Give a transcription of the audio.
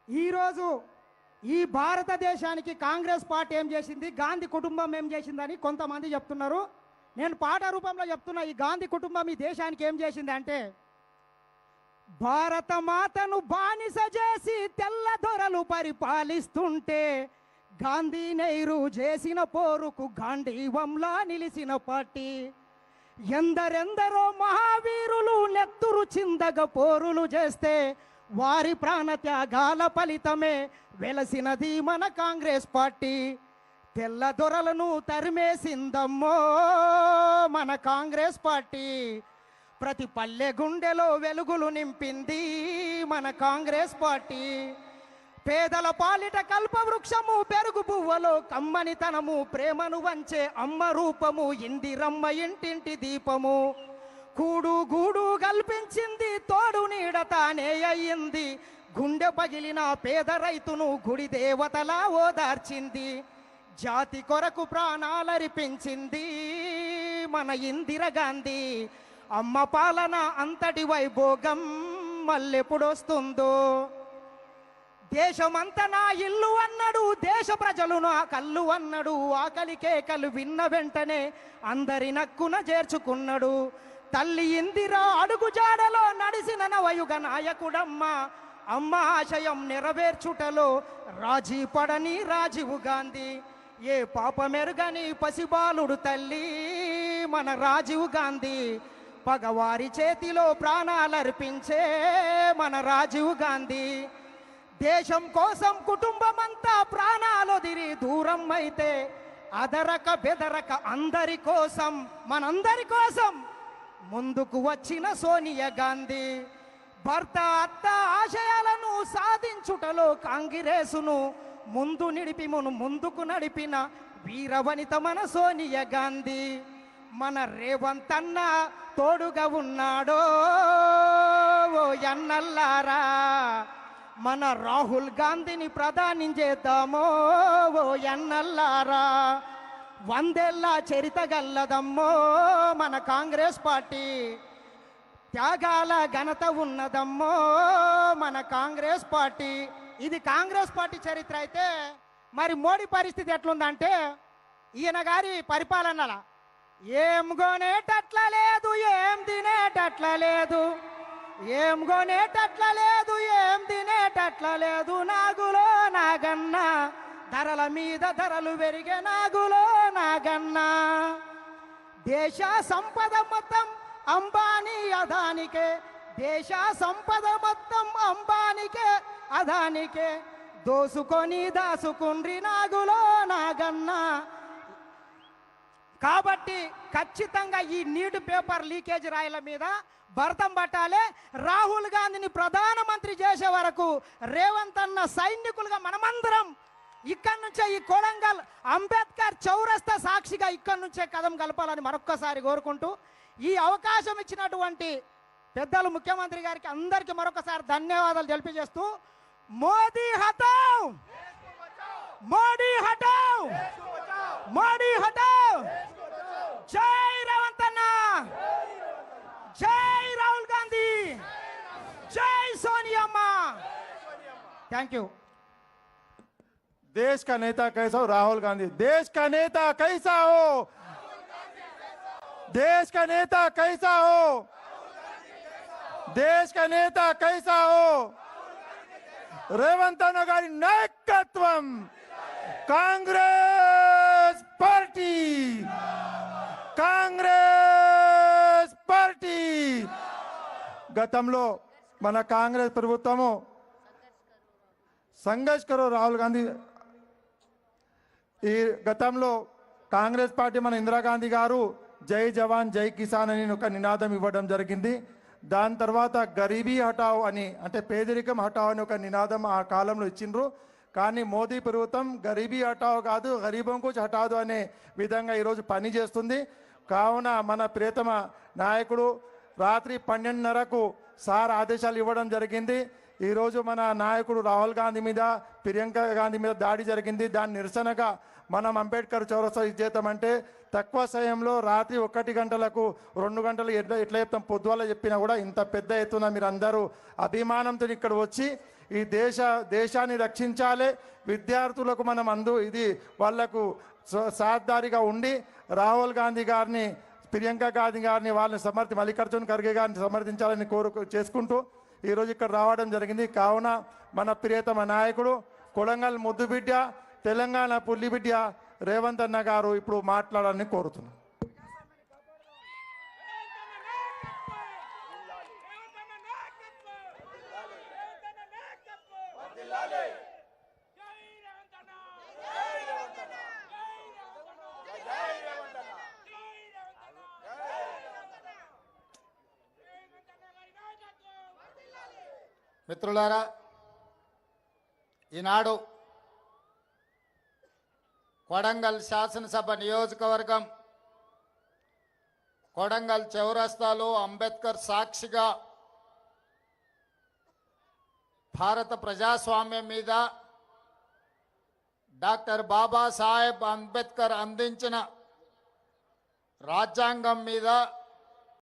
ఈరోజు ఈ భారతదేశానికి కాంగ్రెస్ పార్టీ ఏం చేసింది, గాంధీ కుటుంబం ఏం చేసిందని కొంతమంది చెప్తున్నారు. నేను పాట రూపంలో చెప్తున్నా. ఈ గాంధీ కుటుంబం ఈ దేశానికి ఏం చేసింది అంటే, భారత మాతను బానిస చేసి తెల్ల దొరలు పరిపాలిస్తుంటే గాంధీ నెహ్రూ చేసిన పోరుకు గాంధీవంలా నిలిచిన పార్టీ. ఎందరెందరో మహావీరులు నెత్తురు చిందగ పోరులు చేస్తే వారి ప్రాణత్యాగాల ఫలితమే వెలసినది మన కాంగ్రెస్ పార్టీ. తెల్ల దొరలను తరిమేసిందమ్మో మన కాంగ్రెస్ పార్టీ. ప్రతి పల్లె గుండెలో వెలుగులు నింపింది మన కాంగ్రెస్ పార్టీ. పేదల పాలిట కల్పవృక్షము, పెరుగు పువ్వలో కమ్మనితనము, ప్రేమను వంచే అమ్మ రూపము, ఇందిరమ్మ ఇంటింటి దీపము. కూడు గూడు కల్పించింది, తోడు నీడ తానే అయ్యింది. గుండె పగిలిన పేద రైతును గుడి దేవతలా ఓదార్చింది. జాతి కొరకు ప్రాణాలర్పించింది మన ఇందిరాగాంధీ. అమ్మ పాలన అంతటి వైభోగం మళ్ళెప్పుడొస్తుందో. దేశమంతా నా ఇల్లు అన్నాడు, దేశ ప్రజలు నా కళ్ళు అన్నాడు. ఆకలి కేకలు విన్న వెంటనే అందరి నక్కున చేర్చుకున్నాడు. తల్లి ఇందిరా అడుగు జాడలో నడిసిన నవయుగ నాయకుడమ్మ. అమ్మ ఆశయం నెరవేర్చుటలో రాజీ పడని రాజీవ్ గాంధీ. ఏ పాపమెరుగని పసిబాలుడు తల్లి మన రాజీవ్ గాంధీ. పగవారి చేతిలో ప్రాణాలర్పించే మన రాజీవ్ గాంధీ. దేశం కోసం కుటుంబమంతా ప్రాణాలొదిరి దూరం అయితే అదరక బెదరక అందరి కోసం, మనందరి కోసం ముందుకు వచ్చిన సోనియా గాంధీ. భర్త అత్త ఆశయాలను సాధించుటలో కాంగ్రెసును ముందుకు నడిపిన వీరవనిత మన సోనియా గాంధీ. మన రేవంత్ అన్న తోడుగా ఉన్నాడో ఓ ఎన్నల్లారా. మన రాహుల్ గాంధీని ప్రధాని చేద్దామో ఓ ఎన్నల్లారా. 100 ఏళ్ల చరిత గల్లదమ్మో మన కాంగ్రెస్ పార్టీ. త్యాగాల ఘనత ఉన్నదమ్మో మన కాంగ్రెస్ పార్టీ. ఇది కాంగ్రెస్ పార్టీ చరిత్ర అయితే, మరి మోడీ పరిస్థితి ఎట్లుందంటే, ఈయన గారి పరిపాలనల ఏం కొనేటట్ల లేదు, ఏం తినేటట్ల లేదు, ఏం కొనేటట్ల లేదు, ఏం తినేటట్ల లేదు. నాగులో నాగన్న ధరల మీద ధరలు పెరిగే నాగులో నాగన్న. దేశ సంపద మొత్తం అంబానీ అదానికే, దేశ సంపద మొత్తం అంబానికే అదానికే. దోసుకొని దాసుకుండ్రి నాగులో నాగన్న. కాబట్టి ఖచ్చితంగా ఈ నీటి పేపర్ లీకేజ్ రాయల మీద భరతం పట్టాలి. రాహుల్ గాంధీని ప్రధానమంత్రి చేసే వరకు రేవంత్ అన్న సైనికులుగా మనమందరం ఇక్కడి నుంచే ఈ కొడంగల్ అంబేద్కర్ చౌరస్తా సాక్షిగా ఇక్కడి నుంచే కదం కలపాలని మరొక్కసారి కోరుకుంటూ, ఈ అవకాశం ఇచ్చినటువంటి పెద్దలు ముఖ్యమంత్రి గారికి అందరికీ మరొకసారి ధన్యవాదాలు తెలియజేస్తూ, మోదీ హటావ్, మోడీ హటావ్, మోడీ హటావ్. జై రేవంత్ అన్న, జై రాहुल गांधी, जय सोनिया अम्मा. Thank you. देश का नेता कैसा हो? राहुल गांधी. देश का नेता कैसा हो? देश का नेता कैसा हो? देश का नेता कैसा हो? రేవంత్ అన్న గారి నాయకత్వం, కాంగ్రెస్ పార్టీ, కాంగ్రెస్ పార్టీ. గతంలో మన కాంగ్రెస్ ప్రభుత్వము సంఘర్ష్ కరో రాహుల్ గాంధీ, ఈ గతంలో కాంగ్రెస్ పార్టీ మన ఇందిరాగాంధీ గారు జై జవాన్ జై కిసాన్ అని ఒక నినాదం ఇవ్వడం జరిగింది. దాని తర్వాత గరీబీ హటావ్ అని, అంటే పేదరికం హటావ్ అని ఒక నినాదం ఆ కాలంలో ఇచ్చిండ్రు. కానీ మోదీ ప్రభుత్వం గరీబీ హటావ్ కాదు, గరీబం కుచ్ హటాదు అనే విధంగా ఈరోజు పని చేస్తుంది. కావున మన ప్రియతమ నాయకుడు రాత్రి 12:30కు సార్ ఆదేశాలు ఇవ్వడం జరిగింది. ఈరోజు మన నాయకుడు రాహుల్ గాంధీ మీద, ప్రియాంక గాంధీ మీద దాడి జరిగింది. దాని నిరసనగా మనం అంబేద్కర్ చౌరస్తా ఇచ్చేద్దామంటే తక్కువ సమయంలో రాత్రి 1 గంటలకు 2 గంటలు ఎట్లా చెప్తాం, పొద్దువాల చెప్పినా కూడా ఇంత పెద్ద ఎత్తున మీరు అందరూ అభిమానంతో ఇక్కడ వచ్చి ఈ దేశాన్ని రక్షించాలి. విద్యార్థులకు మనం ఇది వాళ్లకు సాధారిగా ఉండి రాహుల్ గాంధీ గారిని, ప్రియాంక గాంధీ గారిని, వాళ్ళని మల్లికార్జున్ ఖర్గే గారిని సమర్థించాలని చేసుకుంటూ ఈరోజు ఇక్కడ రావడం జరిగింది. కావున మన ప్రియతమ నాయకుడు, కొడంగల్ ముద్దుబిడ్డ, తెలంగాణ పుల్లిబిడ్డ రేవంత్ అన్న గారు ఇప్పుడు మాట్లాడాలని కోరుతున్నాను. మిత్రులారా, ఈనాడు కొడంగల్ శాసనసభ నియోజకవర్గం కొడంగల్ చౌరస్తాలో అంబేద్కర్ సాక్షిగా భారత ప్రజాస్వామ్యం మీద, డాక్టర్ బాబాసాహెబ్ అంబేద్కర్ అందించిన రాజ్యాంగం మీద